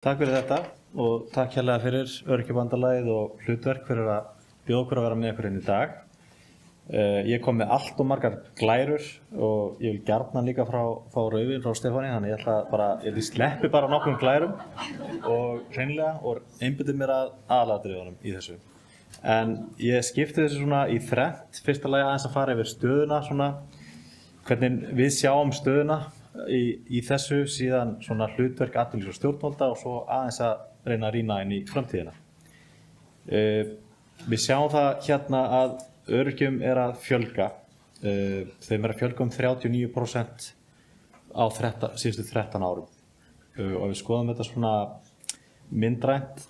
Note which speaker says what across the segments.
Speaker 1: Takk fyrir þetta og takk hérlega fyrir Öryrkjabandalagið og Hlutverk fyrir að bjóða okkur að vera með ykkur í dag. Ég kom með allt og margar glærur og ég vil gjarnan líka fá rauðvín frá Stefáni, þannig ég sleppi bara nokkrum glærum og hreinlega og einbeiti mér að aðalatriðunum í þessu. En ég skipti þessu svona í þrennt. Fyrsta lagi aðeins að fara yfir stöðuna, svona hvernig við sjáum stöðuna í þessu, síðan svona hlutverk atvinnulífs og stjórnvalda og svo aðeins að reyna að rýna inn í framtíðina. Við sjáum það hérna að öryrkjum er að fjölga. Þeim er að fjölga 39% á síðustu 13 árum. Og ef við skoðum þetta svona myndrænt,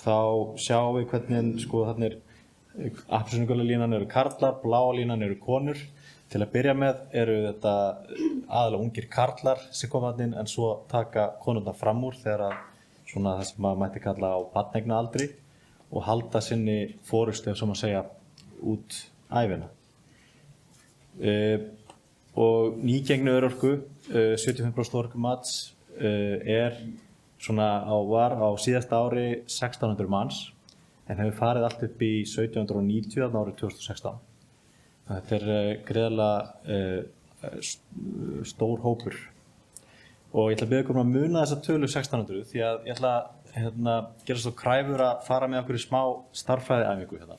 Speaker 1: þá sjáum við hvernig, þarna appelsínugula línan eru karlar, bláa línan eru konur. Til að byrja með eru þetta aðalega ungir karlar sem koma þarna inn, en svo taka konurnar fram úr þegar svona það sem maður mætti kalla á barneignaaldri og halda sinni forystu, ef svo má segja, út ævina. Og nýgengnu örorku, 75% orkumats, var á síðasta ári 1600 manns, en hefur farið allt upp í 1790 þarna árið 2016. Þetta er gríðarlega stór hópur. Og ég ætla að biðja ykkur að muna þessa tölu 1600 því að ég ætla að gera svo kræfur að fara með okkur í smá starffræðiæfingu hérna.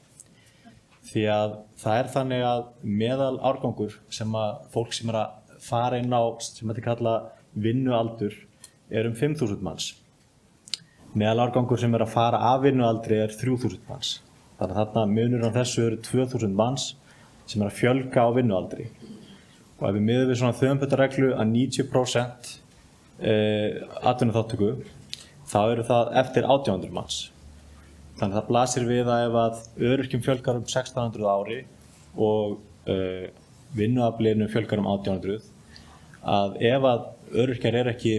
Speaker 1: Því að það er þannig að meðal árgangur sem að fólk sem er að fara inn á sem þetta kalla vinnualdur er 5.000 manns. Meðal árgangur sem er að fara af vinnualdri er 3.000 manns. Þannig að þarna munur á þessu eru 2.000 manns sem er að fjölga á vinnualdri. Og ef við miðum við svona þjóðumbutareglu að 90% atvinnuþátttöku, þá eru það eftir 1800 manns. Þannig að það blasir við að ef að öryrkjum fjölgar 1600 ári og vinnuaflinu fjölgar 1800, að ef að öryrkjar er ekki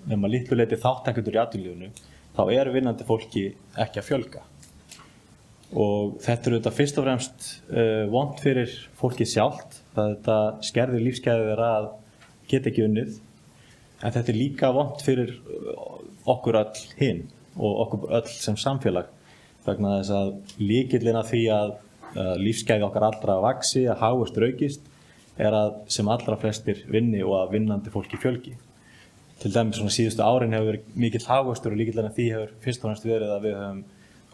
Speaker 1: nema litlu leyti þátttakendur í atvinnulífinu, þá er vinnandi fólki ekki að fjölga. Og þetta eru þetta fyrst og fremst vont fyrir fólkið sjálft, það þetta skerðir lífsgæði þeirra að geta ekki unnið, en þetta er líka vont fyrir okkur öll hin og okkur öll sem samfélag, vegna þess að lykillinn að því að lífsgæði okkar allra vaxi, að hagvöxtur aukist, er að sem allra flestir vinni og að vinnandi fólki fjölgi. Til dæmis svona síðustu árin hefur verið mikill hagvöxtur og lykillinn að því hefur fyrst og fremst verið að við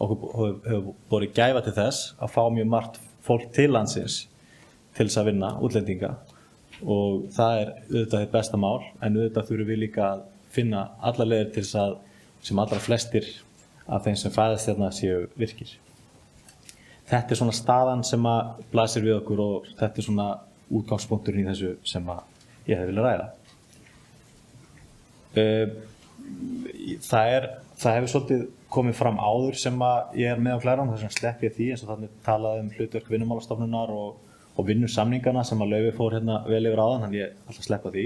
Speaker 1: okkur hefur borið gæfa til þess að fá mjög margt fólk til landsins til þess að vinna, útlendinga, og það er auðvitað þitt besta mál, en auðvitað þurfum við líka að finna alla leiðir til þess að sem allra flestir af þeim sem fæðast hérna séu virkir. Þetta er svona staðan sem að blasir við okkur og þetta er svona útgangspunkturinn í þessu sem að ég hefði viljað ræða. Það hefur svolítið komið fram áður sem að ég er með á glærum, þess vegna slepp ég því, eins og þannig talaði hlutverk Vinnumálastofnunar og vinnusamningana sem að Laufey fór hérna vel yfir áðan, þannig ég ætla að sleppa því.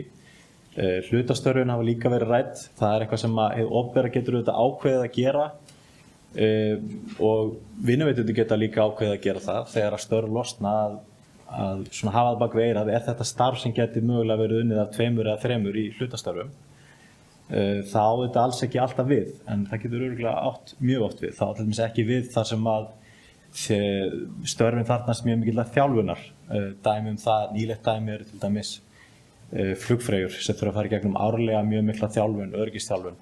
Speaker 1: Hlutastörfin hafa líka verið rædd, það er eitthvað sem að hið opinbera getur auðvitað ákveðið að gera og vinnuveitendur geta líka ákveðið að gera það þegar að störf losna að svona hafa það bak við eyrað, er þetta starf sem geti mögulega verið unnið af 2 eða 3 í hlutastörfum. Það á þetta alls ekki alltaf við, en það getur örugglega átt mjög oft við. Það á til dæmis ekki við þar sem að störfin þarfnast mjög mikilvægt þjálfunar. Dæmi það, nýlegt dæmi eru til dæmis flugfreyjur sem þurfa að fara í gegnum árlega mjög mikla þjálfun, öryggisþjálfun.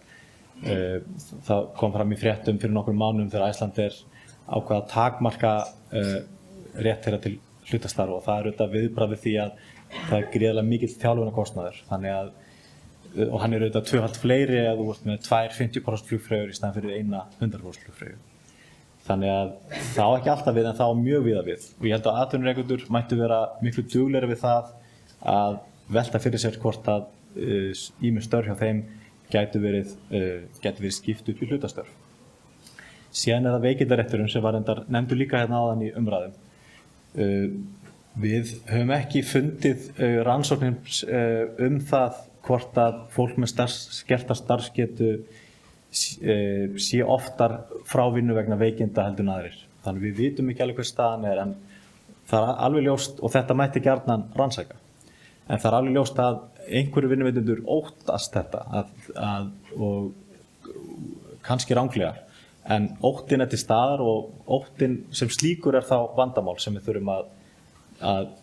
Speaker 1: Það kom fram í fréttum fyrir nokkrum mánuðum þegar Icelandair ákvað að takmarka rétt þeirra til hlutastarfa og það er auðvitað viðbragð við því að það er gríðarlega mikill þjálfunarkostnaður. Þannig að og hann er auðvitað 2-falt fleiri ef þú ert með 2 50% flugfreyjur í staðinn fyrir 1 100% flugfreyju. Þannig að það á ekki alltaf við, en það á mjög víða við. Og ég held að atvinnurekendur mættu vera miklu duglegri við það að velta fyrir sér hvort að ýmis störf hjá þeim gætu verið skipt upp í hlutastörf. Síðan er það veikindarétturinn sem var nefndur líka hérna áðan í umræðum. Við höfum ekki fundið rannsóknir það hvort að fólk með skerta starfsgetu sé oftar frá vinnu vegna veikinda heldur en aðrir. Þannig við vitum ekki alveg hver staðan er, en það er alveg ljóst og þetta mætti gjarnan rannsaka. En það alveg ljóst að einhverju vinnuveitendur óttast þetta og kannski ranglega, en óttinn til staðar og óttinn sem slíkur þá vandamál sem við þurfum að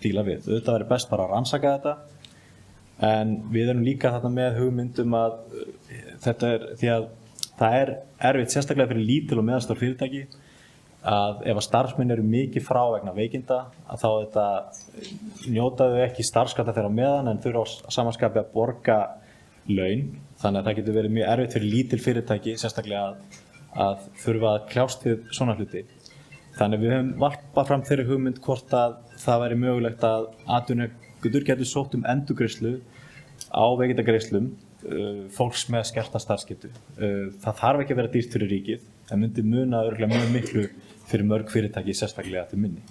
Speaker 1: díla við. Auðvitað væri best bara að rannsaka þetta, en við erum líka þarna með hugmyndum að þetta því að það erfitt sérstaklega fyrir lítil og meðalstór fyrirtæki að ef að starfsmenn eru mikið frá vegna veikinda að þá njóta þau ekki starfsskatta þeirra á meðan en þurfa á samanskapi að borga laun, þannig að það getur verið mjög erfitt fyrir lítil fyrirtæki sérstaklega að þurfa að kljást við svona hluti. Þannig við höfum varpað fram þeirri hugmynd hvort að það væri mögulegt að atvinnurekendur gætu sótt endurgreiðslu á veikindagreiðslum fólks með skerta starfsgetu. Það þarf ekki að vera dýrt fyrir ríkið, en myndi muna örugglega mjög miklu fyrir mörg fyrirtæki sérstaklega til minni.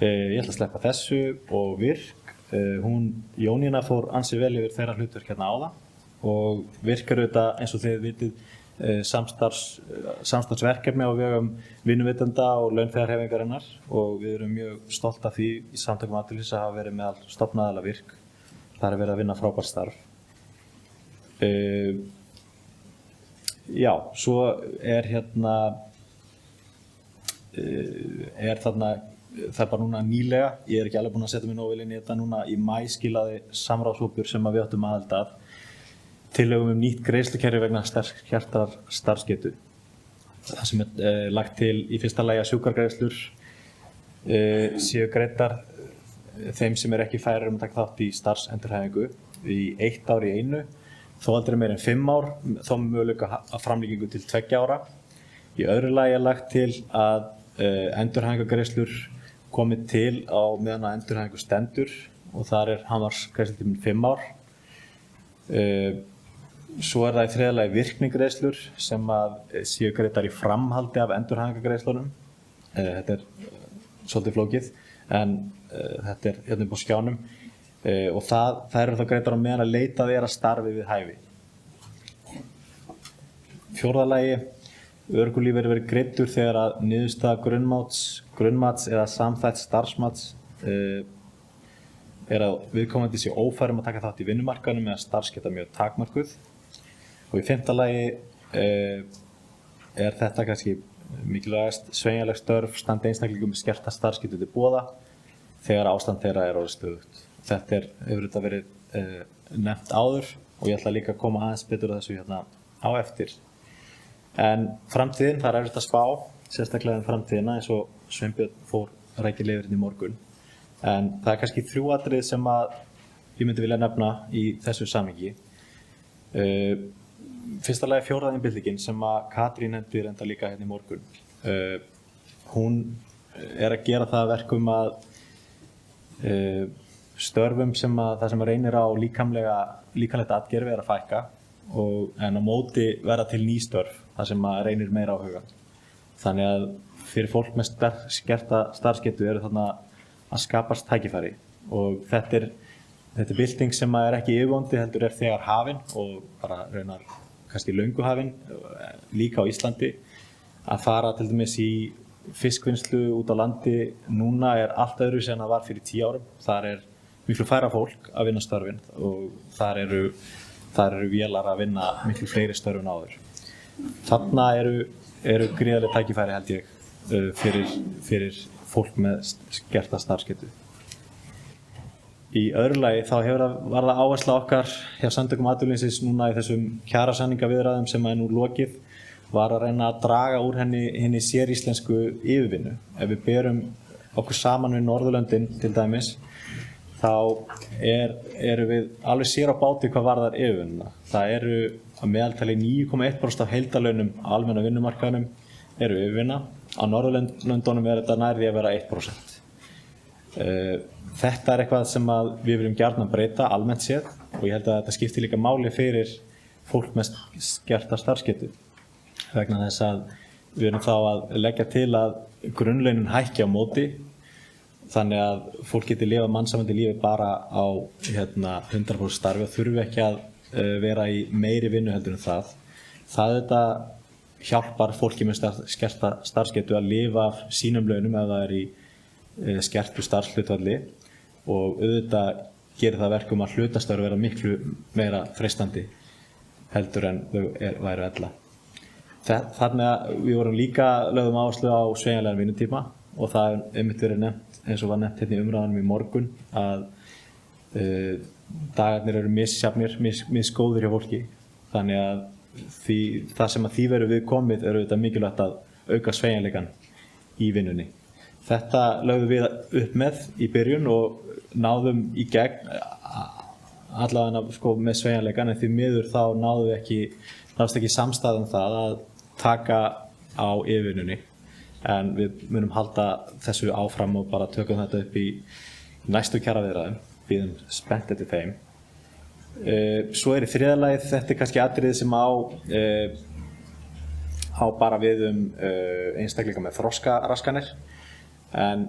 Speaker 1: Ég ætla að sleppa þessu og Virk. Jónína fór ansi vel yfir þeirra hlutverk hérna áðan og Virk auðvitað eins og þið vitið samstarfsverkefni á vegum vinnuveitenda og launþegahreyfingarinnar og við erum mjög stolt af því í Samtökum atvinnulífsins að hafa verið meðal stofnaðila Virk. Það verið að vinna frábært starf. Já, svo það bara núna nýlega, ég ekki alveg búinn að setja mig nógu vel inn í þetta núna, í maí skilaði samráðshópur sem við áttum aðild að tillögum nýtt greiðslukerfi vegna skertrar starfsgetu. Það sem lagt til í fyrsta lagi að sjúkragreiðslur séu greiddar þeim sem ekki færir að taka þátt í starfsendurhæfingu í 1 ár í einu, þó aldrei meira en 5 ár, þó með möguleika að framlengingu til 2 ára. Í öðru lagi lagt til að endurhæfingargreiðslur komið til á meðan að endurhæfingu stendur og þar hámarksgreiðslutíminn 5 ár. Svo það í þriðja lagi virknigreiðslur sem séu greiddar í framhaldi af endurhæfingargreiðslunum. Þetta svolítið flókið, en þetta hérna upp á skjánum og það eru þá greiddar á meðan að leitað að starfi við hæfi. Fjórða lagi, örorkulífeyrir verið greiddur þegar að niðurstaða grunnmats eða samþætts starfsmats að viðkomandi sé ófær að taka þátt í vinnumarkaðnum eða starfsgeta mjög takmörkuð. Og í 5. lagi þetta kannski mikilvægast sveigjanleg störf standi einstaklingum með skerta starfsgetu til boða þegar ástand þeirra orðið stöðugt. Þetta hefur þetta verið nefnt áður og ég ætla líka að koma aðeins betur á þessu hérna á eftir. En framtíðin, það erfitt að spá, sérstaklega framtíðina eins og Sveinbjörn fór rækilega yfir í morgun. En það kannski 3 atriði sem ég myndi vilja nefna í þessu samhengi. Fyrsta lagi fjórða iðnbyltingin sem Katrín nefndi reyndar líka hérna í morgun. Hún að gera það að verkum að störfum það sem reynir á líkamlegt atgervi að fækka en á móti verða til ný störf þar sem reynir meira á hugann. Þannig að fyrir fólk með skerta starfsgetu þarna að skapast tækifæri og þetta er bylting sem ekki yfirvofandi heldur þegar hafin og bara raunar kannski löngu hafin líka á Íslandi að fara til dæmis í fiskvinnslu út á landi núna allt öðruvísi en það var fyrir 10 árum. Þar miklu færra fólk að vinna störfin og þar eru vélar að vinna miklu fleiri störfin áður. Þarna eru gríðarleg tækifæri held ég fyrir fólk með skerta starfsgetu. Í öðru lagi þá var það áhersla okkar hjá Samtökum atvinnulífsins núna í þessum kjarasamningaviðræðum sem nú lokið var að reyna að draga úr henni séríslensku yfirvinnu. Ef við berum okkur saman við Norðurlöndin til dæmis þá eru við alveg sér á báti hvað varðar yfirvinnuna. Það eru að meðaltali 9,1% af heildarlaunum á almenna vinnumarkaðnum eru yfirvinna. Á Norðurlöndunum þetta nær því að vera 1%. Þetta eitthvað sem við viljum gjarnan breyta almennt séð og ég held að þetta skiptir líka máli fyrir fólk með skerta starfsgetu vegna þess að við erum þá að leggja til að grunnlaunin hækki á móti þannig að fólk geti lifað mannsæmandi lífi bara á 100% starfi og þurfi ekki að vera í meiri vinnu heldur en það. Það þetta hjálpar fólki með skerta starfsgetu að lifa af sínum launum ef það í skertu starfshlutfalli og auðvitað gerir það verkum að hlutastörf vera miklu meira freistandi heldur en þau væru ella. Þannig að við vorum líka lögðum áherslu á sveigjanlegan vinnutíma og það einmitt verið nefnt, eins og var nefnt hérna í umræðunum í morgun, að dagarnir eru misjafnir, misgóðir hjá fólki. Þannig að það sem að því verður við komið er auðvitað mikilvægt að auka sveigjanleikann í vinnunni. Þetta lögðum við upp með í byrjun og náðum í gegn allavega sko, með sveigjanleikann, en því miður þá náðust ekki samstaða það að taka á yfirvinnunni, en við munum halda þessu áfram og bara tökum þetta upp í næstu kjaraviðræðum, bíðum spennt eftir þeim. Svo í þriðja lagi, þetta kannski atriði sem á bara við einstaklinga með þroskaraskanir, en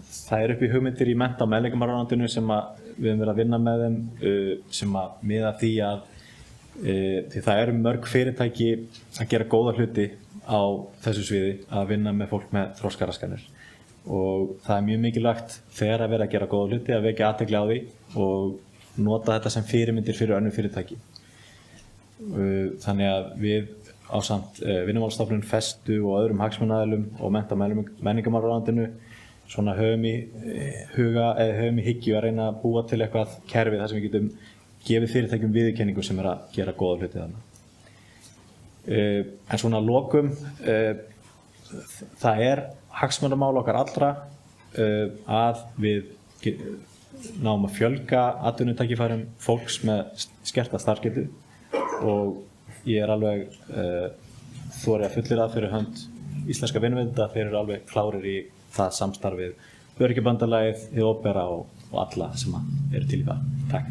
Speaker 1: það uppi hugmyndir í mennta- og menningarmálaráðuneytinu sem við höfum verið að vinna með þeim, sem að miða því að því það eru mörg fyrirtæki að gera góða hluti á þessu sviði, að vinna með fólk með þroskaraskanir, og það er mjög mikilvægt þegar að vera að gera góða hluti að vekja athygli á því og nota þetta sem fyrirmyndir fyrir önnur fyrirtæki. Þannig að við ásamt Vinnumálastofnun, Festu og öðrum hagsmunaaðilum og mennta- og menningarmálaráðuneytinu svona höfum í hyggju að reyna að búa til eitthvað kerfi þar sem við getum gefið fyrirtækjum viðurkenningu sem að gera góða hluti þarna. En svona að lokum, það hagsmunamál okkar allra að við náum að fjölga atvinnutækifærum fólks með skerta starfsgetu, og ég alveg þori að fullyrða fyrir hönd íslenska vinnuveitenda, þeir eru alveg klárir í það samstarfið Öryrkjabandalagið, hið opinbera og alla sem eru til í það. Takk.